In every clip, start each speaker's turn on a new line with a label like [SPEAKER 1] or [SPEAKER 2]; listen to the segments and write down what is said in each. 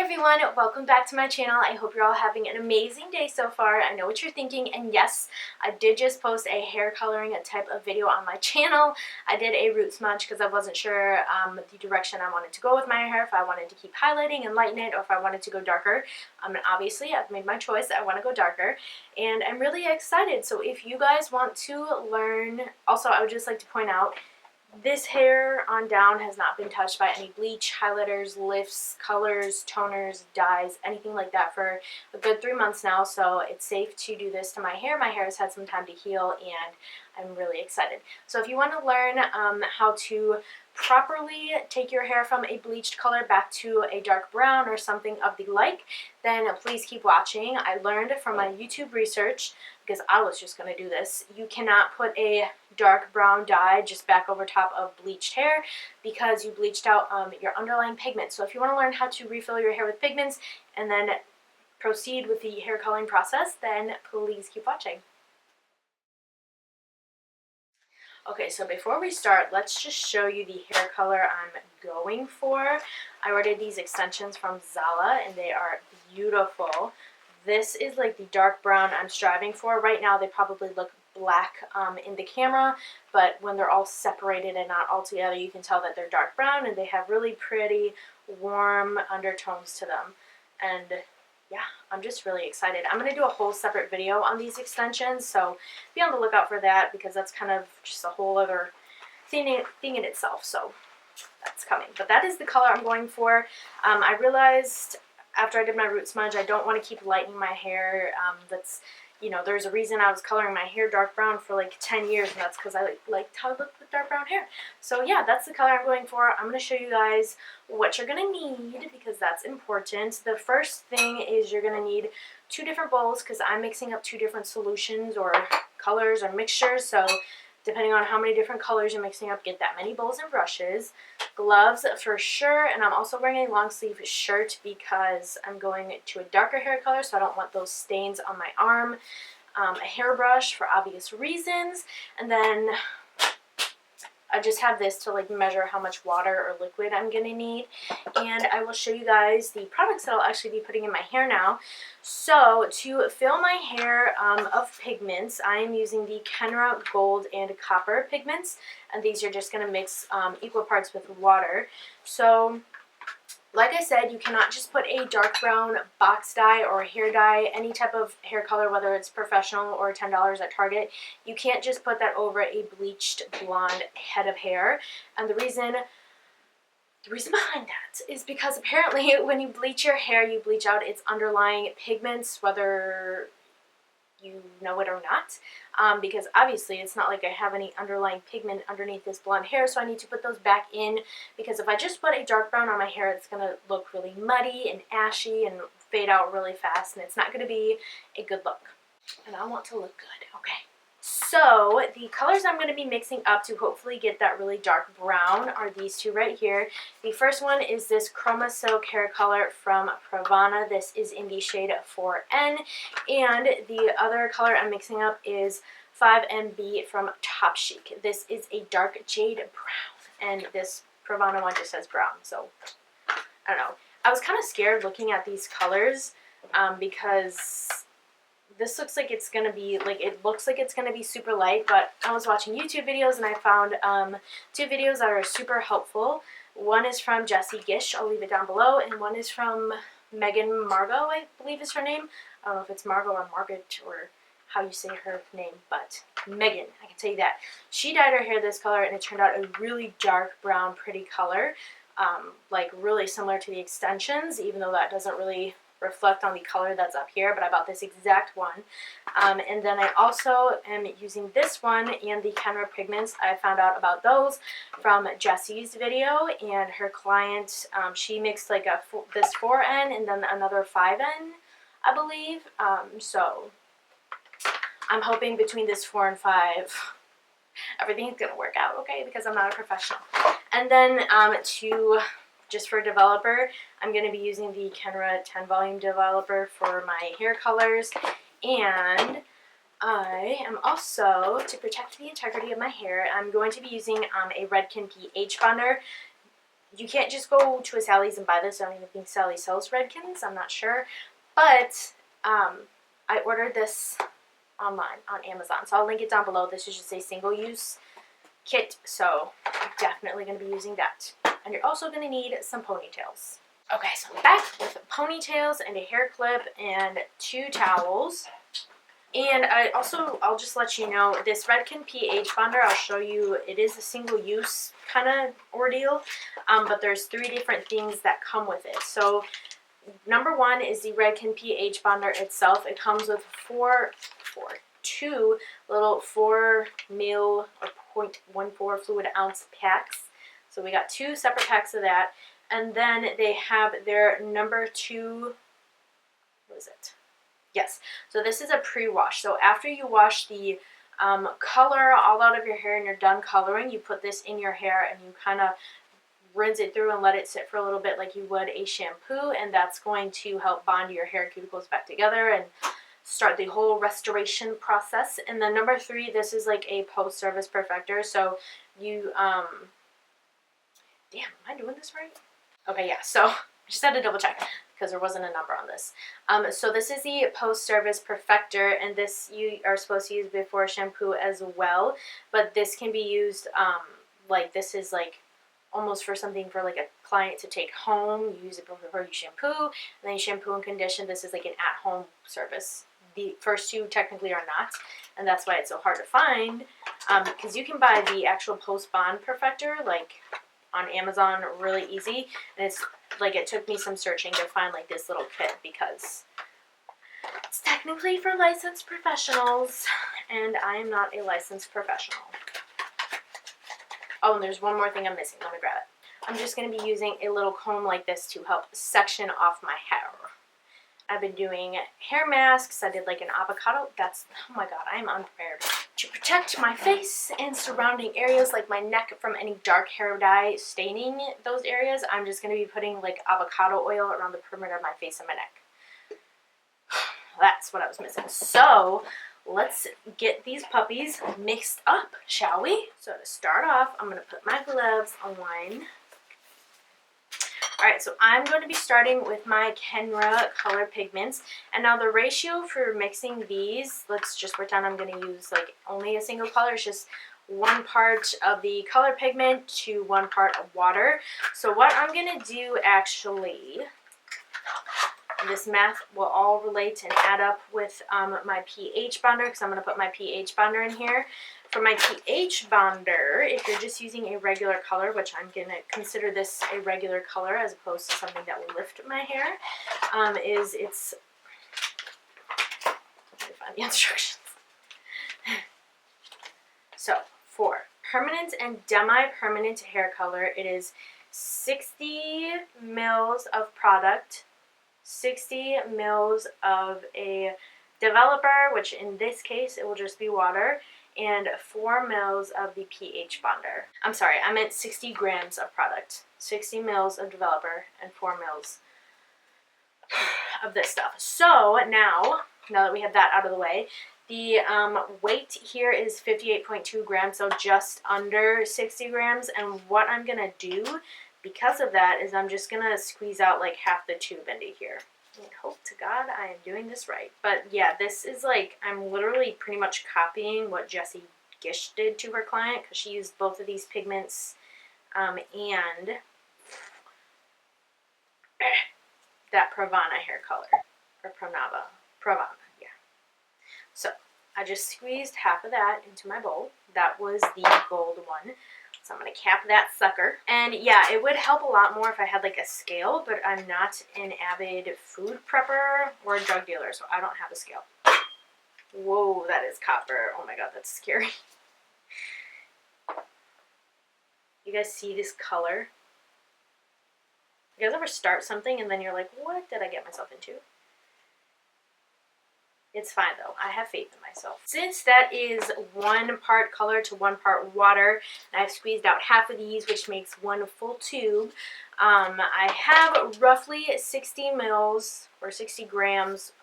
[SPEAKER 1] everyone, welcome back to my channel. I hope you're all having an amazing day so far. I know what you're thinking, and yes, I did just post a hair coloring type of video on my channel. I did a root smudge because I wasn't sure the direction I wanted to go with my hair, if I wanted to keep highlighting and lighten it, or if I wanted to go darker. And obviously I've made my choice. I want to go darker, and I'm really excited. So if you guys want to learn, also I would just like to point out, this hair on down has not been touched by any bleach, highlighters, lifts, colors, toners, dyes, anything like that for a good 3 months now, so it's safe to do this to my hair. My hair has had some time to heal, and I'm really excited. So if you want to learn how to properly take your hair from a bleached color back to a dark brown or something of the like, then please keep watching. I learned from my YouTube research, because I was just going to do this, you cannot put a dark brown dye just back over top of bleached hair because you bleached out your underlying pigment. So if you want to learn how to refill your hair with pigments and then proceed with the hair coloring process, then please keep watching. Okay, so before we start, let's just show you the hair color I'm going for. I ordered these extensions from Zala, and they are beautiful. This is like the dark brown I'm striving for. Right now, they probably look black in the camera, but when they're all separated and not all together, you can tell that they're dark brown, and they have really pretty, warm undertones to them. And yeah, I'm just really excited. I'm going to do a whole separate video on these extensions, so be on the lookout for that, because that's kind of just a whole other thing in itself, so that's coming. But that is the color I'm going for. I realized after I did my root smudge, I don't want to keep lightening my hair. There's a reason I was coloring my hair dark brown for like 10 years, and that's because I liked how it looked with dark brown hair. So yeah, that's the color I'm going for. I'm going to show you guys what you're going to need, because that's important. The first thing is you're going to need 2 different bowls, because I'm mixing up 2 different solutions or colors or mixtures. So depending on how many different colors you're mixing up, get that many bowls and brushes. Gloves for sure, and I'm also wearing a long sleeve shirt because I'm going to a darker hair color, so I don't want those stains on my arm. A hairbrush for obvious reasons, and then I just have this to like measure how much water or liquid I'm gonna need, and I will show you guys the products that I'll actually be putting in my hair now. So to fill my hair of pigments, I am using the Kenra Gold and Copper pigments, and these are just gonna mix equal parts with water. So like I said, you cannot just put a dark brown box dye or hair dye, any type of hair color, whether it's professional or $10 at Target. You can't just put that over a bleached blonde head of hair. And the reason behind that is because apparently when you bleach your hair, you bleach out its underlying pigments, whether you know it or not, because obviously it's not like I have any underlying pigment underneath this blonde hair, so I need to put those back in, because if I just put a dark brown on my hair, it's going to look really muddy and ashy and fade out really fast, and it's not going to be a good look, and I want to look good, okay? So the colors I'm going to be mixing up to hopefully get that really dark brown are these 2 right here. The first one is this Chroma Silk hair color from Pravana. This is in the shade 4N. And the other color I'm mixing up is 5MB from Top Chic. This is a dark jade brown. And this Pravana one just says brown. So I don't know. I was kind of scared looking at these colors because this looks like it's going to be, it looks like it's going to be super light, but I was watching YouTube videos and I found 2 videos that are super helpful. One is from Jessie Gish, I'll leave it down below, and one is from Megan Margot, I believe is her name. I don't know if it's Margot or Margaret or how you say her name, but Megan, I can tell you that. She dyed her hair this color, and it turned out a really dark brown, pretty color, like really similar to the extensions, even though that doesn't really reflect on the color that's up here, but I bought this exact one. And then I also am using this one and the Kenra pigments. I found out about those from Jessie's video, and her client, she mixed like this 4N and then another 5N, I believe. So I'm hoping between this 4 and 5, everything's gonna work out okay, because I'm not a professional. And then just for developer, I'm going to be using the Kenra 10 volume developer for my hair colors, and I am also, to protect the integrity of my hair, I'm going to be using a Redken pH bonder. You can't just go to a Sally's and buy this. I don't even think Sally sells Redkens. I'm not sure. But I ordered this online on Amazon. So I'll link it down below. This is just a single-use kit. So I'm definitely going to be using that. And you're also going to need some ponytails. Okay, so I'm back with ponytails and a hair clip and 2 towels. And I'll just let you know, this Redken pH bonder, I'll show you, it is a single-use kind of ordeal, but there's 3 different things that come with it. So, number 1 is the Redken pH bonder itself. It comes with 2 little 4 ml or 0.14 fluid ounce packs. So we got 2 separate packs of that. And then they have their number 2, what is it? Yes, so this is a pre-wash. So after you wash the color all out of your hair and you're done coloring, you put this in your hair and you kind of rinse it through and let it sit for a little bit like you would a shampoo, and that's going to help bond your hair cuticles back together and start the whole restoration process. And then number 3, this is like a post-service perfector. So you, damn, am I doing this right? Okay, yeah, so I just had to double check because there wasn't a number on this. So this is the post-service perfector, and this you are supposed to use before shampoo as well. But this can be used, like this is like almost for something for like a client to take home. You use it before you shampoo, and then you shampoo and condition. This is like an at-home service. The first 2 technically are not, and that's why it's so hard to find, because you can buy the actual post-bond perfector like on Amazon really easy, and it's like it took me some searching to find like this little kit because it's technically for licensed professionals, and I am not a licensed professional. Oh, and there's one more thing I'm missing. Let me grab it. I'm just going to be using a little comb like this to help section off my hair. I've been doing hair masks. I did like an avocado. That's, oh my god, I am unprepared. To protect my face and surrounding areas like my neck from any dark hair dye staining those areas, I'm just going to be putting like avocado oil around the perimeter of my face and my neck. That's what I was missing. So let's get these puppies mixed up, shall we? So to start off, I'm going to put my gloves on. Alright, so I'm going to be starting with my Kenra color pigments. And now the ratio for mixing these, let's just pretend I'm going to use like only a single color. It's just 1 part of the color pigment to 1 part of water. So what I'm going to do actually, this math will all relate and add up with my pH bonder, because I'm going to put my pH bonder in here. For my pH bonder, if you're just using a regular color, which I'm going to consider this a regular color as opposed to something that will lift my hair, let me find the instructions. So for permanent and demi-permanent hair color, it is 60 mils of product, 60 mils of a developer, which in this case it will just be water, and 4 mils of the pH bonder. I'm sorry, I meant 60 grams of product. 60 mils of developer and 4 mils of this stuff. So now that we have that out of the way, the weight here is 58.2 grams, so just under 60 grams. And what I'm going to do because of that is I'm just going to squeeze out like half the tube into here. And hope to God I am doing this right. But yeah, this is like, I'm literally pretty much copying what Jessie Gish did to her client, because she used both of these pigments and that Pravana hair color, or Pravana, yeah. So I just squeezed half of that into my bowl. That was the gold one. So I'm going to cap that sucker. And yeah, it would help a lot more if I had like a scale, but I'm not an avid food prepper or a drug dealer, so I don't have a scale. Whoa, that is copper. Oh my god, that's scary. You guys see this color? You guys ever start something and then you're like, what did I get myself into? It's fine though. I have faith in myself. Since that is 1 part color to 1 part water, and I've squeezed out half of these, which makes 1 full tube, I have roughly 60 mils or 60 grams,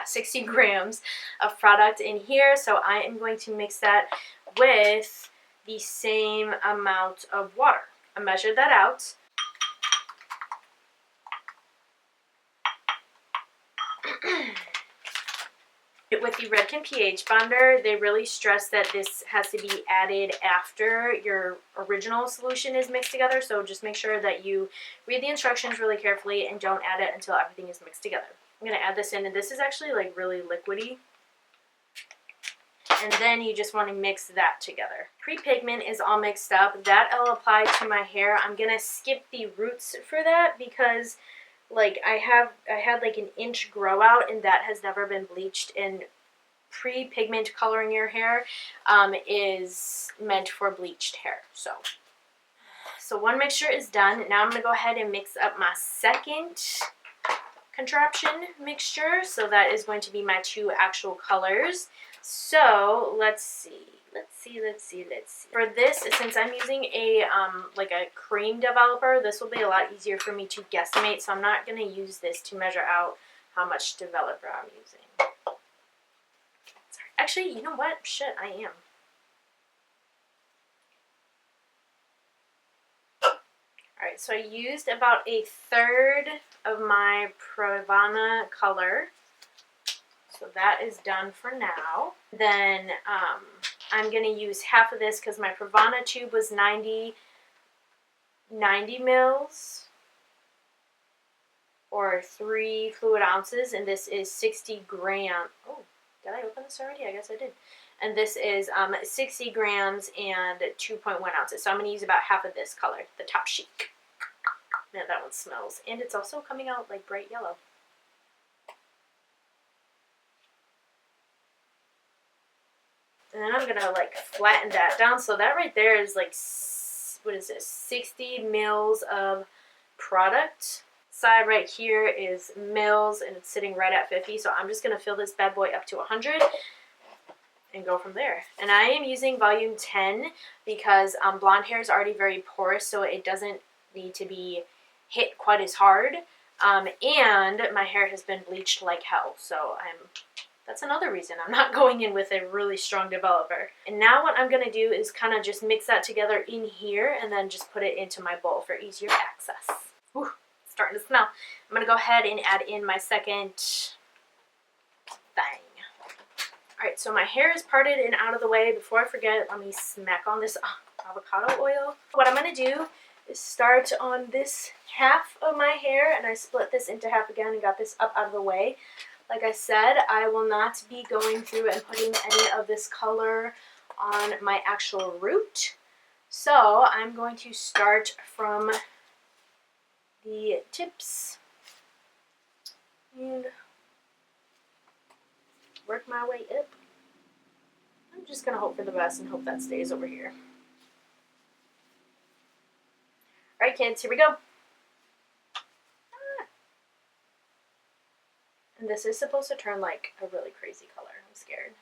[SPEAKER 1] 60 grams of product in here. So I am going to mix that with the same amount of water. I measured that out. With the Redken pH bonder, they really stress that this has to be added after your original solution is mixed together. So just make sure that you read the instructions really carefully and don't add it until everything is mixed together. I'm going to add this in, and this is actually like really liquidy. And then you just want to mix that together. Pre-pigment is all mixed up. That I'll apply to my hair. I'm going to skip the roots for that because like I had like an inch grow out, and that has never been bleached. And pre-pigment coloring your hair is meant for bleached hair. So one mixture is done. Now I'm going to go ahead and mix up my second contraption mixture. So that is going to be my two actual colors. So let's see. For this, since I'm using a like a cream developer, this will be a lot easier for me to guesstimate. So I'm not going to use this to measure out how much developer I'm using. Sorry. Actually, you know what? Shit, I am. Alright, so I used about 1/3 of my Pravana color. So that is done for now. Then I'm going to use half of this because my Pravana tube was 90 mils or 3 fluid ounces, and this is 60 grams. Oh, did I open this already? I guess I did. And this is 60 grams and 2.1 ounces. So I'm going to use about half of this color, the top sheet. Now that one smells. And it's also coming out like bright yellow. And then I'm going to like flatten that down. So that right there is like, what is this, 60 mils of product. Side right here is mils, and it's sitting right at 50. So I'm just going to fill this bad boy up to 100 and go from there. And I am using volume 10 because blonde hair is already very porous, so it doesn't need to be hit quite as hard. And my hair has been bleached like hell, so that's another reason I'm not going in with a really strong developer. And now what I'm going to do is kind of just mix that together in here and then just put it into my bowl for easier access. Ooh, it's starting to smell. I'm going to go ahead and add in my second thing. Alright, so my hair is parted and out of the way. Before I forget, let me smack on this avocado oil. What I'm going to do is start on this half of my hair, and I split this into half again and got this up out of the way. Like I said, I will not be going through and putting any of this color on my actual root. So I'm going to start from the tips and work my way up. I'm just going to hope for the best and hope that stays over here. Alright kids, here we go. And this is supposed to turn like a really crazy color. I'm scared.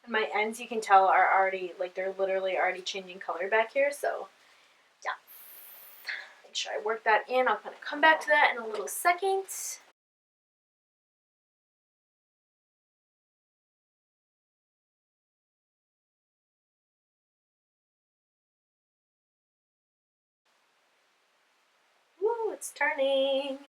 [SPEAKER 1] And my ends, you can tell, are already, like, they're literally already changing color back here, so, yeah. Make sure I work that in. I'm going to come back to that in a little second. Woo, it's turning.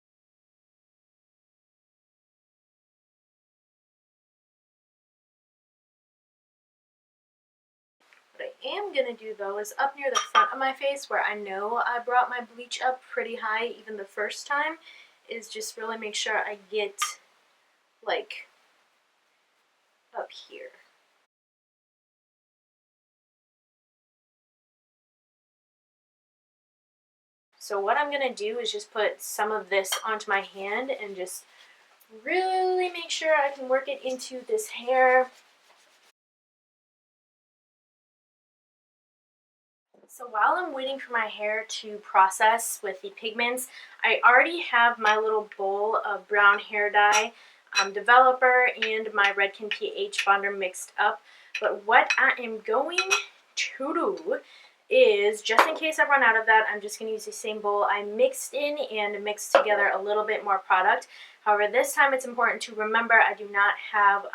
[SPEAKER 1] What I am going to do, though, is up near the front of my face where I know I brought my bleach up pretty high even the first time, is just really make sure I get, like, up here. So what I'm going to do is just put some of this onto my hand and just really make sure I can work it into this hair. So while I'm waiting for my hair to process with the pigments, I already have my little bowl of brown hair dye developer and my Redken pH bonder mixed up. But what I am going to do is, just in case I run out of that, I'm just going to use the same bowl I mixed in and mixed together a little bit more product. However, this time it's important to remember I do not have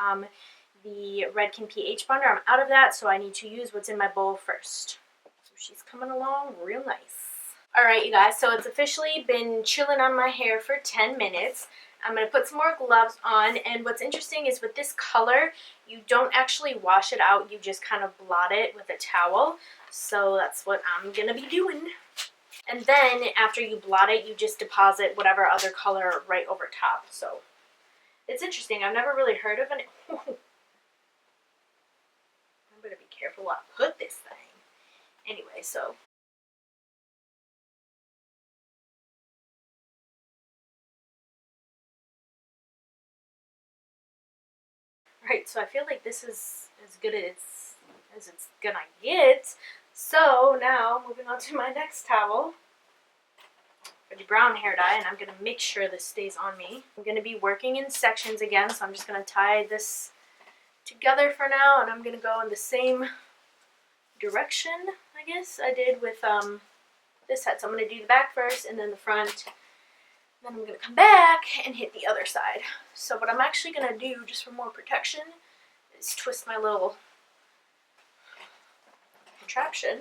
[SPEAKER 1] the Redken pH bonder. I'm out of that, so I need to use what's in my bowl first. So she's coming along real nice. Alright, you guys, so it's officially been chilling on my hair for 10 minutes. I'm going to put some more gloves on, and what's interesting is with this color, you don't actually wash it out, you just kind of blot it with a towel. So that's what I'm going to be doing. And then after you blot it, you just deposit whatever other color right over top. So it's interesting. I've never really heard of it. I'm going to be careful where I put this thing. Anyway, so right, so I feel like this is as good as it's gonna get. So now, moving on to my next towel for the brown hair dye, and I'm gonna make sure this stays on me. I'm gonna be working in sections again, so I'm just gonna tie this together for now, and I'm gonna go in the same direction, I guess, I did with this set. So I'm gonna do the back first, and then the front. Then I'm going to come back and hit the other side. So what I'm actually going to do, just for more protection, is twist my little contraption.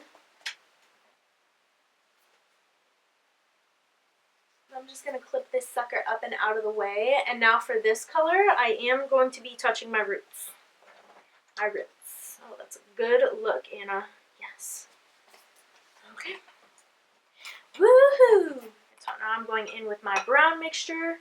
[SPEAKER 1] I'm just going to clip this sucker up and out of the way. And now for this color, I am going to be touching my roots. My roots. Oh, that's a good look, Anna. Yes. Okay. Woohoo! So now I'm going in with my brown mixture.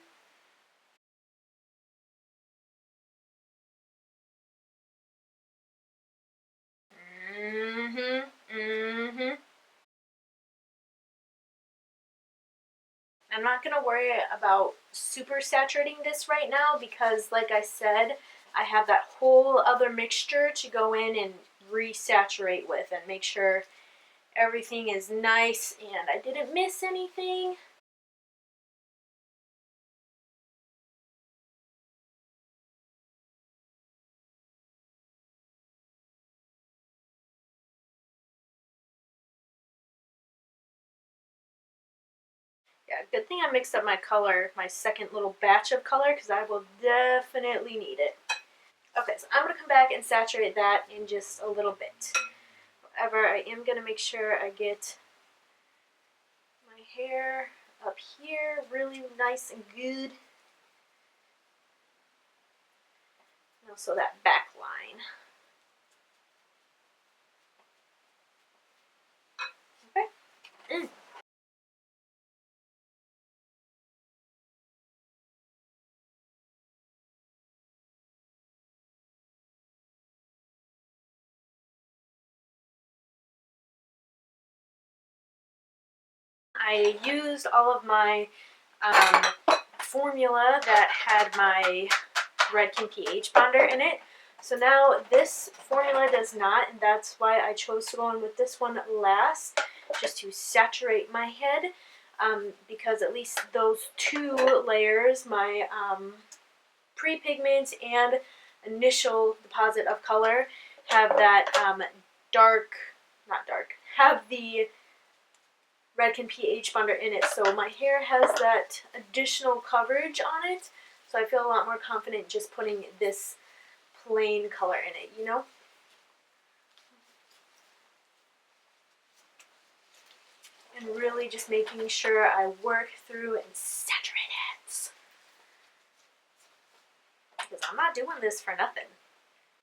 [SPEAKER 1] I'm not going to worry about super saturating this right now because, like I said, I have that whole other mixture to go in and resaturate with and make sure everything is nice and I didn't miss anything. Yeah, good thing I mixed up my color, my second little batch of color, because I will definitely need it. Okay, so I'm going to come back and saturate that in just a little bit. However, I am going to make sure I get my hair up here really nice and good. And also that back line. Okay. I used all of my formula that had my Redken pH bonder in it. So now this formula does not, and that's why I chose to go in with this one last, just to saturate my head, because at least those two layers, my pre-pigment and initial deposit of color, have that have the Redken pH bonder in it, so my hair has that additional coverage on it, so I feel a lot more confident just putting this plain color in it, you know? And really just making sure I work through and saturate it. Because I'm not doing this for nothing.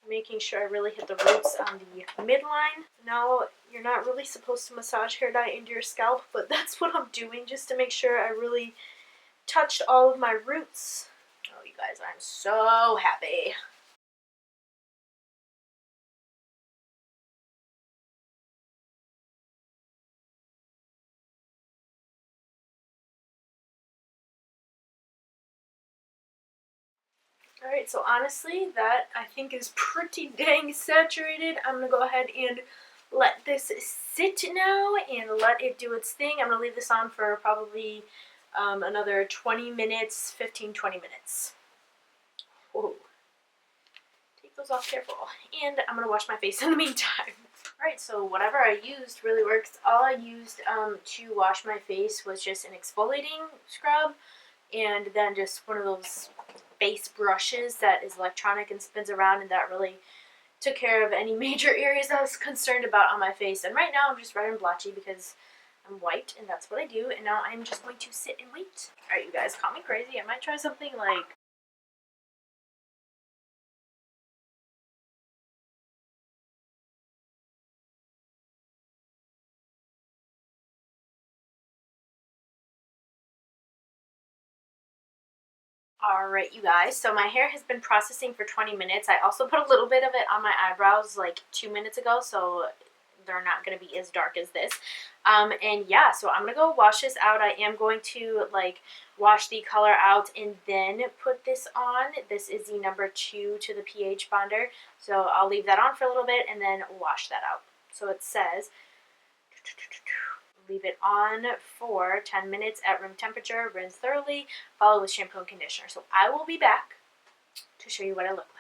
[SPEAKER 1] Making sure I really hit the roots on the midline. Now, you're not really supposed to massage hair dye into your scalp, but that's what I'm doing just to make sure I really touched all of my roots. Oh, you guys, I'm so happy. Alright, so honestly, that I think is pretty dang saturated. I'm going to go ahead and let this sit now and let it do its thing. I'm going to leave this on for probably another 20 minutes, 15-20 minutes. Whoa. Take those off careful. And I'm going to wash my face in the meantime. Alright, so whatever I used really works. All I used to wash my face was just an exfoliating scrub and then just one of those face brushes that is electronic and spins around, and that really took care of any major areas I was concerned about on my face. And right now I'm just red and blotchy because I'm white and that's what I do, and now I'm just going to sit and wait. Alright, you guys, call me crazy. I might try something like Alright, you guys, so my hair has been processing for 20 minutes. I also put a little bit of it on my eyebrows like 2 minutes ago, so they're not going to be as dark as this. And yeah, so I'm going to go wash this out. I am going to like wash the color out and then put this on. This is the number 2 to the pH bonder, so I'll leave that on for a little bit and then wash that out. So it says leave it on for 10 minutes at room temperature, rinse thoroughly, follow with shampoo and conditioner. So I will be back to show you what I look like.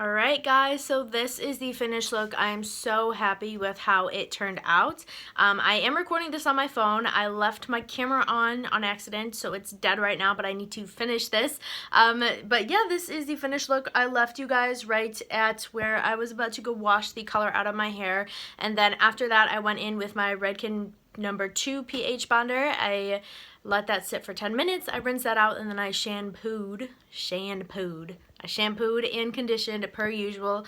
[SPEAKER 1] Alright guys, so this is the finished look. I am so happy with how it turned out. I am recording this on my phone. I left my camera on accident, so it's dead right now, but I need to finish this. But yeah, this is the finished look. I left you guys right at where I was about to go wash the color out of my hair, and then after that I went in with my Redken number 2 pH bonder. I let that sit for 10 minutes. I rinsed that out and then I shampooed and conditioned per usual.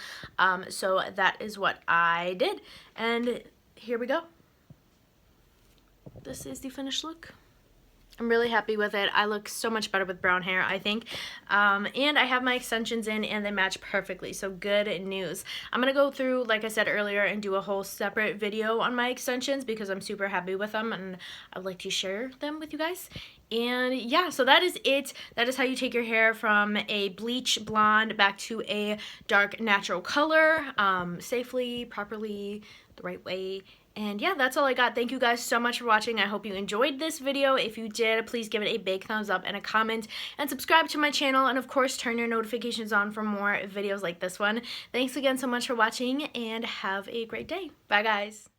[SPEAKER 1] So that is what I did. And here we go. This is the finished look. I'm really happy with it. I look so much better with brown hair, I think. And I have my extensions in and they match perfectly, so good news. I'm going to go through, like I said earlier, and do a whole separate video on my extensions because I'm super happy with them and I'd like to share them with you guys. And yeah, so that is it. That is how you take your hair from a bleach blonde back to a dark natural color, safely, properly, the right way. And yeah, that's all I got. Thank you guys so much for watching. I hope you enjoyed this video. If you did, please give it a big thumbs up and a comment, and subscribe to my channel, and of course turn your notifications on for more videos like this one. Thanks again so much for watching, and have a great day. Bye guys.